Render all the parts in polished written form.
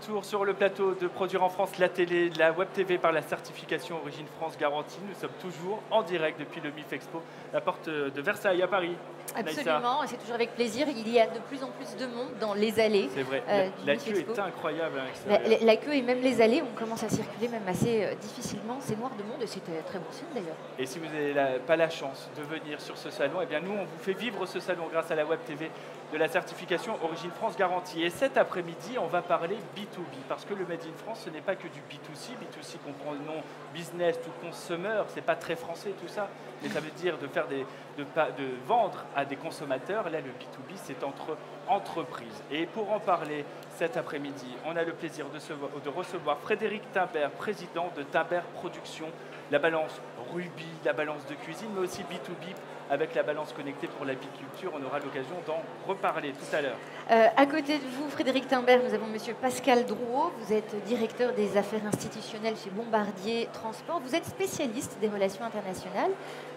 retour sur le plateau de Produire en France, la télé, la web TV par la certification Origine France Garantie. Nous sommes toujours en direct depuis le MIF Expo, la porte de Versailles à Paris. Absolument, et c'est toujours avec plaisir. Il y a de plus en plus de monde dans les allées. C'est vrai, la queue est incroyable à l'extérieur. La queue et même les allées, on commence à circuler même assez difficilement. C'est noir de monde et c'est très bon signe d'ailleurs. Et si vous n'avez pas la chance de venir sur ce salon, eh bien nous, on vous fait vivre ce salon grâce à la web TV de la certification Origine France Garantie. Et cet après-midi, on va parler B2B, parce que le Made in France, ce n'est pas que du B2C. B2C comprend le nom business to consumer, c'est pas très français tout ça, mais ça veut dire de vendre à des consommateurs. Là, le B2B, c'est entre entreprises. Et pour en parler cet après-midi, on a le plaisir de recevoir Frédéric Timbert, président de Timbert Productions, la balance Ruby, la balance de cuisine, mais aussi B2B avec la balance connectée pour l'apiculture. On aura l'occasion d'en reparler tout à l'heure. À côté de vous, Frédéric Timbert, nous avons Monsieur Pascal Drouot. Vous êtes directeur des affaires institutionnelles chez Bombardier Transport. Vous êtes spécialiste des relations internationales.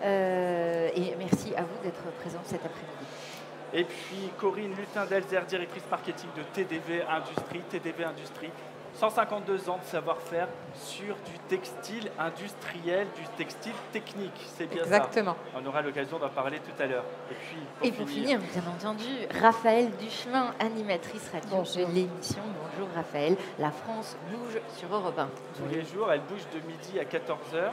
Et merci à vous d'être présent cet après-midi. Et puis Corinne Lutin-Delzer, directrice marketing de TDV Industrie. TDV Industrie, 152 ans de savoir-faire sur du textile industriel, du textile technique. C'est bien Exactement. Ça. On aura l'occasion d'en parler tout à l'heure. Et pour finir, bien entendu, Raphaël Duchemin, animatrice radio de l'émission. Bonjour Raphaël. La France bouge sur Europe 1. Tous les jours, elle bouge de midi à 14h.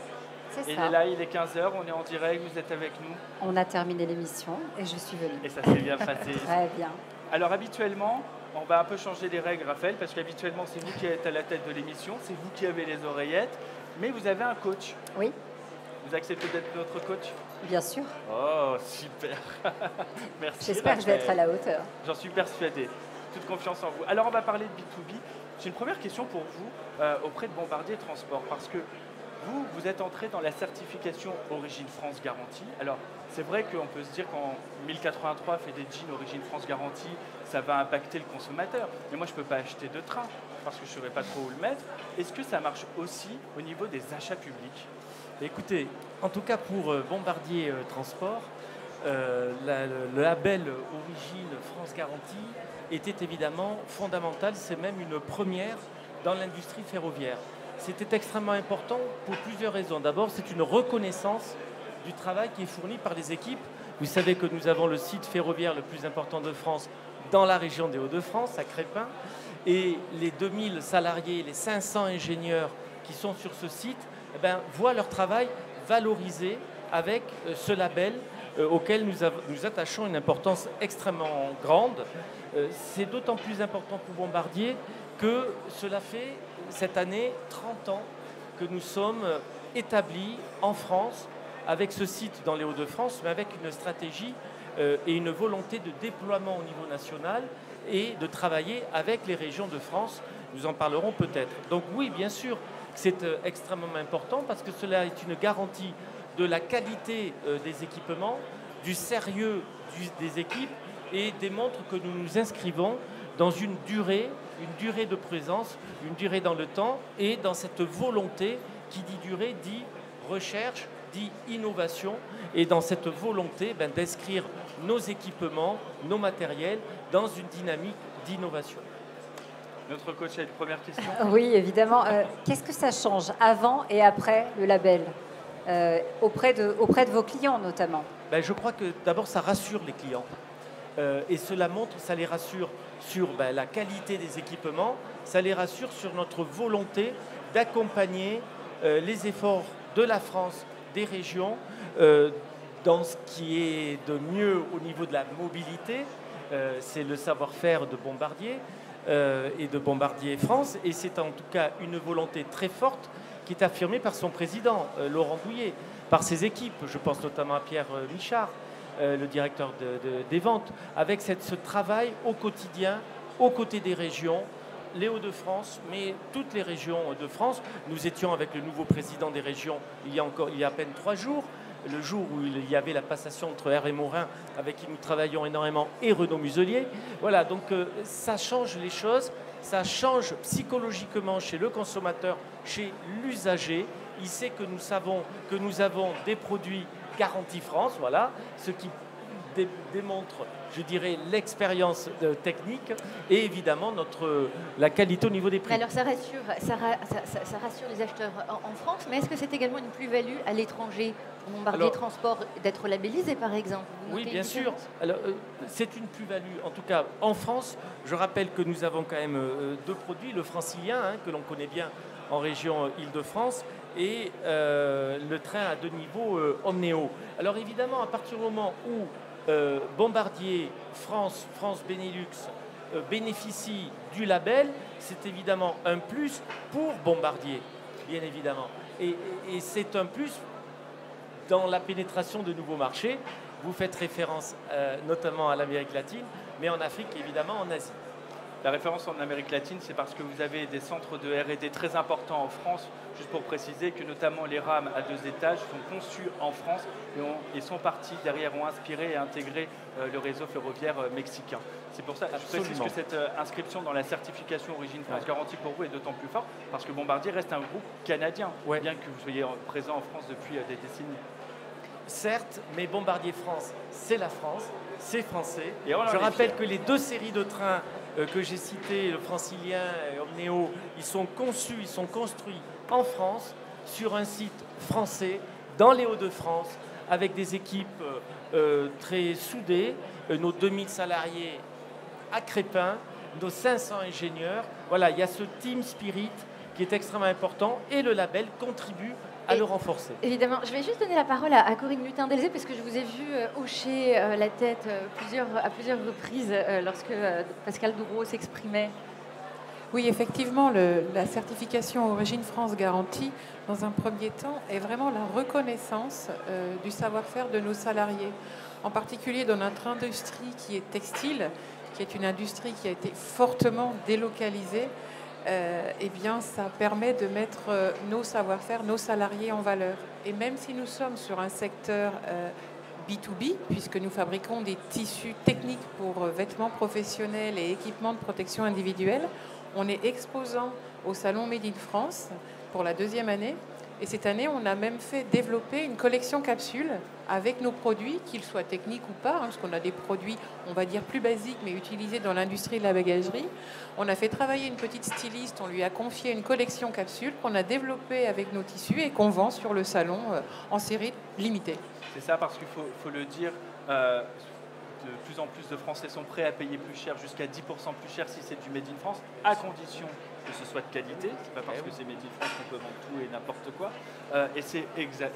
C'est et ça. là, il est 15h, on est en direct, vous êtes avec nous. On a terminé l'émission et je suis venue. Et ça s'est bien passé. Très bien. Alors habituellement, on va un peu changer les règles, Raphaël, parce qu'habituellement, c'est vous qui êtes à la tête de l'émission, c'est vous qui avez les oreillettes, mais vous avez un coach. Oui. Vous acceptez d'être notre coach? Bien sûr. Oh, super. Merci. J'espère que je vais être à la hauteur. J'en suis persuadé. Toute confiance en vous. Alors, on va parler de B2B. J'ai une première question pour vous auprès de Bombardier Transport, parce que vous êtes entré dans la certification Origine France Garantie. Alors, c'est vrai qu'on peut se dire qu'en 1083 fait des jeans Origine France Garantie, ça va impacter le consommateur. Mais moi, je ne peux pas acheter de train parce que je ne saurais pas trop où le mettre. Est-ce que ça marche aussi au niveau des achats publics? Écoutez, en tout cas pour Bombardier Transport, le label Origine France Garantie était évidemment fondamental. C'est même une première dans l'industrie ferroviaire. C'était extrêmement important pour plusieurs raisons. D'abord, c'est une reconnaissance du travail qui est fourni par les équipes. Vous savez que nous avons le site ferroviaire le plus important de France dans la région des Hauts-de-France, à Crespin. Et les 2000 salariés, les 500 ingénieurs qui sont sur ce site, voient leur travail valorisé avec ce label auquel nous attachons une importance extrêmement grande. C'est d'autant plus important pour Bombardier que cela fait cette année 30 ans que nous sommes établis en France avec ce site dans les Hauts-de-France, mais avec une stratégie et une volonté de déploiement au niveau national et de travailler avec les régions de France. Nous en parlerons peut-être. Donc oui, bien sûr, c'est extrêmement important parce que cela est une garantie de la qualité des équipements, du sérieux des équipes et démontre que nous nous inscrivons dans une durée de présence, une durée dans le temps et dans cette volonté qui dit durée, dit recherche, dit innovation et dans cette volonté d'inscrire nos équipements, nos matériels dans une dynamique d'innovation. Notre coach a une première question. Oui, évidemment. Qu'est-ce que ça change avant et après le label auprès de vos clients notamment? Je crois que d'abord ça rassure les clients et cela montre, ça les rassure sur la qualité des équipements, ça les rassure sur notre volonté d'accompagner les efforts de la France, des régions, dans ce qui est de mieux au niveau de la mobilité. C'est le savoir-faire de Bombardier et de Bombardier France, et c'est en tout cas une volonté très forte qui est affirmée par son président, Laurent Douillet, par ses équipes. Je pense notamment à Pierre Michard, le directeur des ventes, avec ce travail au quotidien, aux côtés des régions, les Hauts-de-France, mais toutes les régions de France. Nous étions avec le nouveau président des régions il y a à peine 3 jours, le jour où il y avait la passation entre Hervé Morin, avec qui nous travaillons énormément, et Renaud Muselier. Voilà, donc ça change les choses, ça change psychologiquement chez le consommateur, chez l'usager. Il sait que nous savons que nous avons des produits Garantie France, voilà, ce qui démontre, je dirais, l'expérience technique et évidemment la qualité au niveau des prix. Alors ça rassure les acheteurs en France, mais est-ce que c'est également une plus-value à l'étranger pour Bombardier Transport d'être labellisé par exemple? Oui, bien sûr. Alors, c'est une plus-value. En tout cas, en France, je rappelle que nous avons quand même deux produits, le francilien, que l'on connaît bien en région Île-de-France, et le train à 2 niveaux Omneo. Alors évidemment, à partir du moment où Bombardier France Benelux bénéficie du label, c'est évidemment un plus pour Bombardier, bien évidemment. Et c'est un plus dans la pénétration de nouveaux marchés. Vous faites référence notamment à l'Amérique latine, mais en Afrique, évidemment, en Asie. La référence en Amérique latine, c'est parce que vous avez des centres de R&D très importants en France, juste pour préciser que notamment les rames à 2 étages sont conçues en France et sont partis derrière, ont inspiré et intégré le réseau ferroviaire mexicain. C'est pour ça que je précise que cette inscription dans la certification Origine France Garantie pour vous est d'autant plus forte parce que Bombardier reste un groupe canadien, bien que vous soyez présent en France depuis des décennies. Certes, mais Bombardier France, c'est la France, c'est français. Et je rappelle que les 2 séries de trains que j'ai citées, le francilien et Omneo, ils sont conçus, ils sont construits en France, sur un site français, dans les Hauts-de-France, avec des équipes très soudées, nos 2000 salariés à Crépin, nos 500 ingénieurs. Voilà, il y a ce team spirit qui est extrêmement important et le label contribue à le renforcer. Évidemment. Je vais juste donner la parole à Corinne Lutin-Delzé parce que je vous ai vu hocher la tête à plusieurs reprises lorsque Pascal Drouot s'exprimait. Oui, effectivement, la certification Origine France Garantie, dans un premier temps, est vraiment la reconnaissance du savoir-faire de nos salariés, en particulier dans notre industrie qui est textile, qui est une industrie qui a été fortement délocalisée. Eh bien, ça permet de mettre nos savoir-faire, nos salariés en valeur. Et même si nous sommes sur un secteur B2B, puisque nous fabriquons des tissus techniques pour vêtements professionnels et équipements de protection individuelle, on est exposant au Salon Made in France pour la 2e année. Et cette année, on a même fait développer une collection capsule avec nos produits, qu'ils soient techniques ou pas, parce qu'on a des produits, on va dire, plus basiques, mais utilisés dans l'industrie de la bagagerie. On a fait travailler une petite styliste, on lui a confié une collection capsule qu'on a développée avec nos tissus et qu'on vend sur le salon en série limitée. C'est ça, parce qu'il faut le dire, de plus en plus de Français sont prêts à payer plus cher, jusqu'à 10% plus cher si c'est du Made in France, à condition que ce soit de qualité. C'est pas parce que c'est Made in France qu'on peut vendre tout et n'importe quoi. Et c'est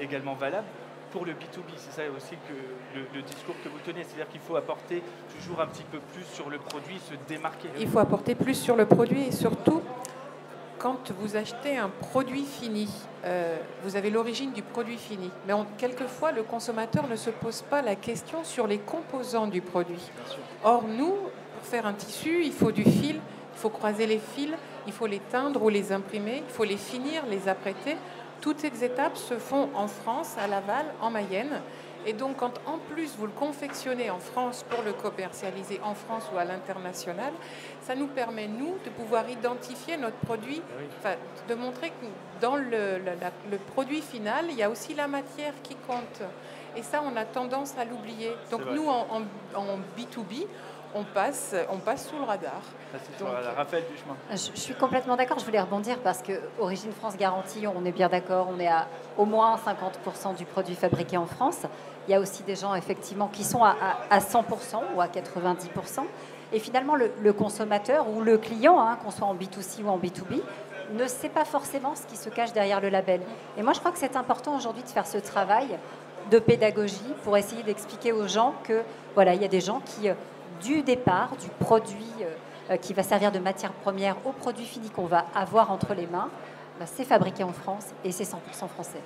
également valable pour le B2B. C'est ça aussi que le discours que vous tenez. C'est-à-dire qu'il faut apporter toujours un petit peu plus sur le produit, se démarquer. Il faut apporter plus sur le produit et surtout, quand vous achetez un produit fini, vous avez l'origine du produit fini. Mais quelquefois, le consommateur ne se pose pas la question sur les composants du produit. Or, nous, pour faire un tissu, il faut du fil, il faut croiser les fils, il faut les teindre ou les imprimer, il faut les finir, les apprêter. Toutes ces étapes se font en France, à Laval, en Mayenne. Et donc, quand en plus vous le confectionnez en France pour le commercialiser en France ou à l'international, ça nous permet, nous, de pouvoir identifier notre produit, de montrer que dans le produit final, il y a aussi la matière qui compte. Et ça, on a tendance à l'oublier. Donc, nous, en B2B, on passe sous le radar. Raphaël Duchemin. Je suis complètement d'accord. Je voulais rebondir parce que Origine France Garantie, on est bien d'accord, on est à au moins 50% du produit fabriqué en France. Il y a aussi des gens effectivement qui sont à 100% ou à 90%. Et finalement, le consommateur ou le client, qu'on soit en B2C ou en B2B, ne sait pas forcément ce qui se cache derrière le label. Et moi, je crois que c'est important aujourd'hui de faire ce travail de pédagogie pour essayer d'expliquer aux gens que voilà, il y a des gens qui, du départ, du produit qui va servir de matière première au produit fini qu'on va avoir entre les mains, c'est fabriqué en France et c'est 100% français.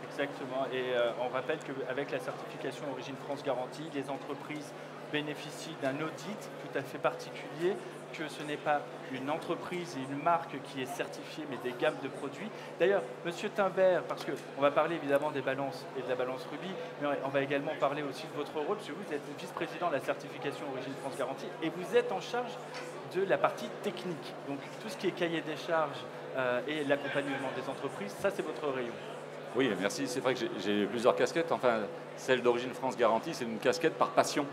Exactement. Et on rappelle qu'avec la certification Origine France Garantie, les entreprises bénéficient d'un audit tout à fait particulier, que ce n'est pas une entreprise et une marque qui est certifiée, mais des gammes de produits. D'ailleurs, Monsieur Timbert, parce qu'on va parler évidemment des balances et de la balance Ruby, mais on va également parler aussi de votre rôle, parce que vous êtes vice-président de la certification Origine France Garantie, et vous êtes en charge de la partie technique. Donc tout ce qui est cahier des charges et l'accompagnement des entreprises, ça c'est votre rayon. Oui, merci. C'est vrai que j'ai plusieurs casquettes. Enfin, celle d'Origine France Garantie, c'est une casquette par passion.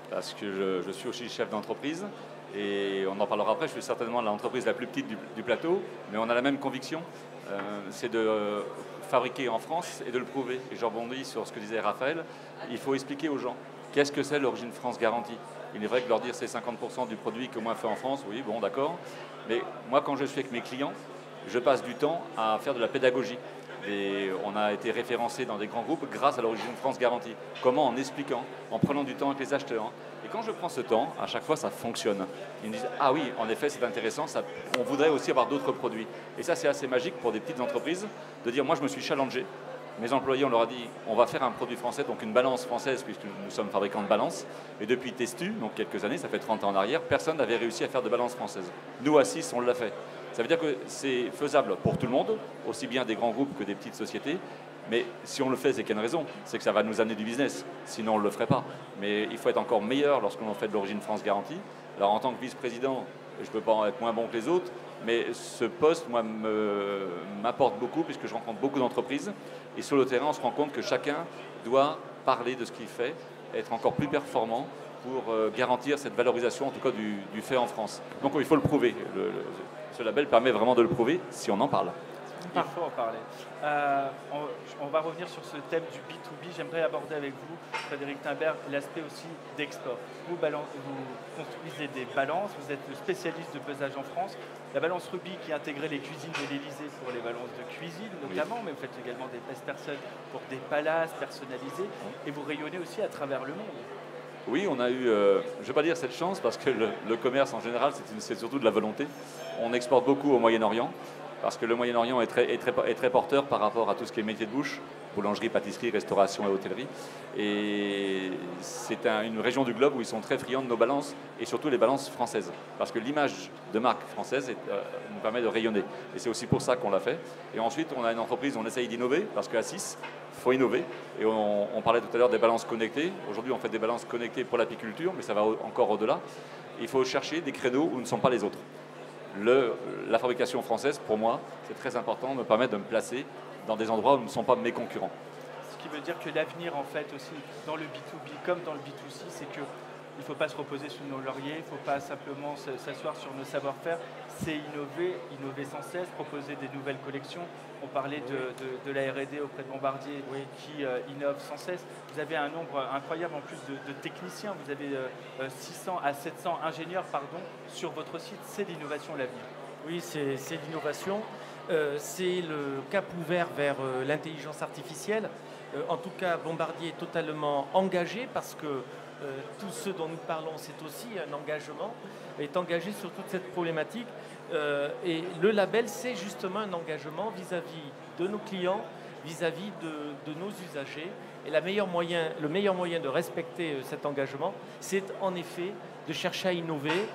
Parce que je suis aussi chef d'entreprise. Et on en parlera après. Je suis certainement l'entreprise la plus petite du plateau. Mais on a la même conviction. C'est de fabriquer en France et de le prouver. Et je rebondis sur ce que disait Raphaël. Il faut expliquer aux gens qu'est-ce que c'est l'Origine France Garantie. Il est vrai que leur dire c'est 50% du produit que moi fait en France, oui, bon, d'accord. Mais moi, quand je suis avec mes clients, je passe du temps à faire de la pédagogie. Et on a été référencé dans des grands groupes grâce à l'Origine France Garantie. Comment? En expliquant, en prenant du temps avec les acheteurs. Et quand je prends ce temps, à chaque fois, ça fonctionne. Ils me disent, ah oui, en effet, c'est intéressant, on voudrait aussi avoir d'autres produits. Et ça, c'est assez magique pour des petites entreprises de dire, moi, je me suis challengé. Mes employés, on leur a dit, on va faire un produit français, donc une balance française, puisque nous sommes fabricants de balances. Et depuis Testu, donc quelques années, ça fait 30 ans en arrière, personne n'avait réussi à faire de balance française. Nous, à 6, on l'a fait. Ça veut dire que c'est faisable pour tout le monde, aussi bien des grands groupes que des petites sociétés. Mais si on le fait, c'est qu'il y a une raison, c'est que ça va nous amener du business. Sinon, on ne le ferait pas. Mais il faut être encore meilleur lorsqu'on en fait de l'Origine France Garantie. Alors, en tant que vice-président, je ne peux pas être moins bon que les autres, mais ce poste, moi, m'apporte beaucoup puisque je rencontre beaucoup d'entreprises. Et sur le terrain, on se rend compte que chacun doit parler de ce qu'il fait, être encore plus performant pour garantir cette valorisation, en tout cas du fait en France. Donc, il faut le prouver. Ce label permet vraiment de le prouver si on en parle. Il faut en parler. On va revenir sur ce thème du B2B. J'aimerais aborder avec vous, Frédéric Timbert, l'aspect aussi d'export. Vous construisez des balances, vous êtes le spécialiste de pesage en France. La balance Rubis qui intégrait les cuisines de l'Élysée pour les balances de cuisine notamment, mais vous faites également des pèse-personnes pour des palaces personnalisés et vous rayonnez aussi à travers le monde. Oui, on a eu, je ne vais pas dire cette chance, parce que le commerce en général, c'est surtout de la volonté. On exporte beaucoup au Moyen-Orient, parce que le Moyen-Orient est très porteur par rapport à tout ce qui est métier de bouche, boulangerie, pâtisserie, restauration et hôtellerie. Et c'est une région du globe où ils sont très friands de nos balances, et surtout les balances françaises. Parce que l'image de marque française nous permet de rayonner. Et c'est aussi pour ça qu'on l'a fait. Et ensuite, on a une entreprise où on essaye d'innover, parce qu'à 6, il faut innover. Et on parlait tout à l'heure des balances connectées. Aujourd'hui, on fait des balances connectées pour l'apiculture, mais ça va encore au-delà. Il faut chercher des créneaux où ne sont pas les autres. La fabrication française, pour moi, c'est très important, me permet de me placer dans des endroits où ne sont pas mes concurrents. Ce qui veut dire que l'avenir, en fait, aussi, dans le B2B comme dans le B2C, c'est qu'il ne faut pas se reposer sur nos lauriers, il ne faut pas simplement s'asseoir sur nos savoir-faire, c'est innover sans cesse, proposer des nouvelles collections. On parlait de la R&D auprès de Bombardier qui innove sans cesse. Vous avez un nombre incroyable en plus de techniciens, vous avez 600 à 700 ingénieurs sur votre site, c'est l'innovation l'avenir. Oui, c'est l'innovation. C'est le cap ouvert vers l'intelligence artificielle. En tout cas, Bombardier est totalement engagé parce que tout ce dont nous parlons, c'est aussi un engagement, est engagé sur toute cette problématique. Et le label, c'est justement un engagement vis-à-vis de nos clients, vis-à-vis de nos usagers. Et le meilleur moyen de respecter cet engagement, c'est en effet de chercher à innover.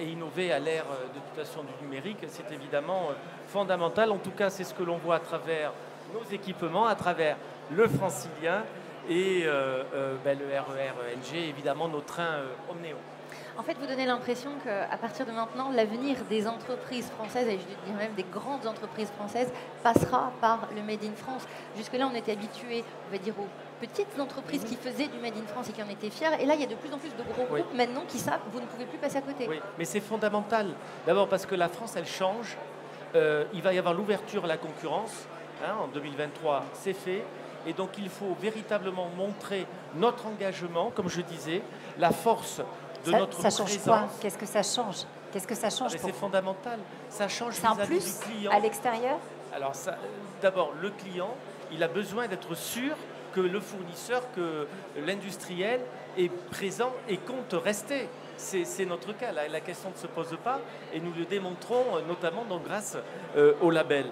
Et innover à l'ère de toute façon du numérique, c'est évidemment fondamental. En tout cas, c'est ce que l'on voit à travers nos équipements, à travers le Francilien et le RER NG, évidemment nos trains Omnéo. En fait, vous donnez l'impression qu'à partir de maintenant, l'avenir des entreprises françaises, et je dirais même des grandes entreprises françaises, passera par le Made in France. Jusque-là, on était habitué, on va dire, aux petites entreprises qui faisaient du Made in France et qui en étaient fiers. Et là, il y a de plus en plus de gros groupes maintenant qui savent que vous ne pouvez plus passer à côté. Oui, mais c'est fondamental. D'abord parce que la France, elle change. Il va y avoir l'ouverture à la concurrence. En 2023, c'est fait. Et donc, il faut véritablement montrer notre engagement, comme je disais, la force de notre présence. Ça change quoi? Qu'est-ce que ça change? Qu'est-ce que ça change? C'est fondamental. Ça change c'est un vis-à-vis plus du client. À l'extérieur? Alors, d'abord, le client, il a besoin d'être sûr que le fournisseur, que l'industriel est présent et compte rester. C'est notre cas. La question ne se pose pas et nous le démontrons notamment grâce au label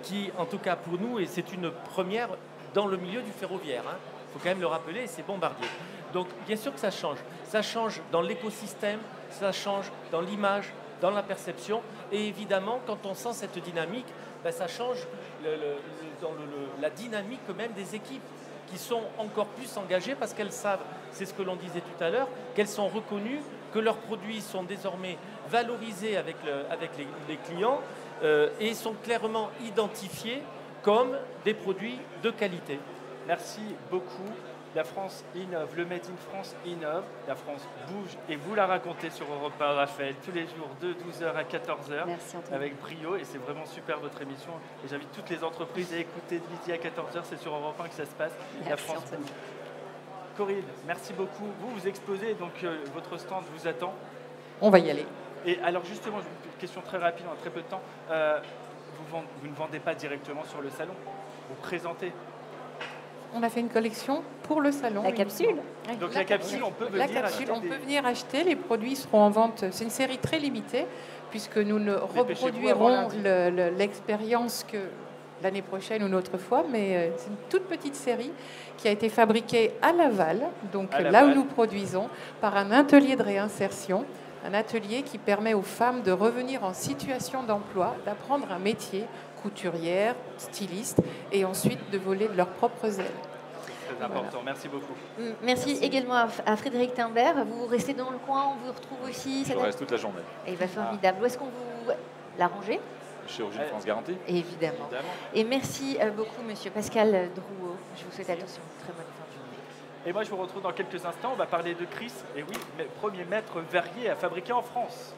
qui, en tout cas pour nous, et c'est une première dans le milieu du ferroviaire. Il faut quand même le rappeler, c'est Bombardier. Donc, bien sûr que ça change. Ça change dans l'écosystème, ça change dans l'image, dans la perception. Et évidemment, quand on sent cette dynamique, ça change dans la dynamique même des équipes qui sont encore plus engagées parce qu'elles savent, c'est ce que l'on disait tout à l'heure, qu'elles sont reconnues, que leurs produits sont désormais valorisés avec les clients et sont clairement identifiés comme des produits de qualité. Merci beaucoup. La France innove, le Made in France innove, la France bouge et vous la racontez sur Europe 1, Raphaël, tous les jours de 12h à 14h Merci, Antoine. avec brio et c'est vraiment super votre émission et j'invite toutes les entreprises à écouter de midi à 14h, c'est sur Europe 1 que ça se passe. La Merci, France Antoine. bouge. Corinne, merci beaucoup. Vous exposez, donc votre stand vous attend. On va y aller. Et alors justement, une question très rapide, on a très peu de temps. Vous ne vendez pas directement sur le salon, vous présentez. On a fait une collection pour le salon. La capsule. Donc la capsule, on peut venir La capsule, acheter on peut venir acheter. Les produits seront en vente. C'est une série très limitée puisque nous ne Dépêchez-vous avant reproduirons lundi. l'expérience que l'année prochaine ou une autre fois, mais c'est une toute petite série qui a été fabriquée à Laval, donc À là Laval. où nous produisons, par un atelier de réinsertion, un atelier qui permet aux femmes de revenir en situation d'emploi, d'apprendre un métier, couturière, styliste, et ensuite de voler de leurs propres ailes. Très important, merci beaucoup. Merci également à Frédéric Timbert. Vous restez dans le coin, on vous retrouve aussi. Je reste toute la journée. Eh bien, formidable. Où est-ce qu'on vous l'a rangé? Chez Origine France Garantie. Évidemment. Évidemment. Et merci beaucoup, monsieur Pascal Drouot. Je vous souhaite à tous une très bonne fin de journée. Et moi, je vous retrouve dans quelques instants. On va parler de Chris. Et oui, premier maître verrier à fabriquer en France.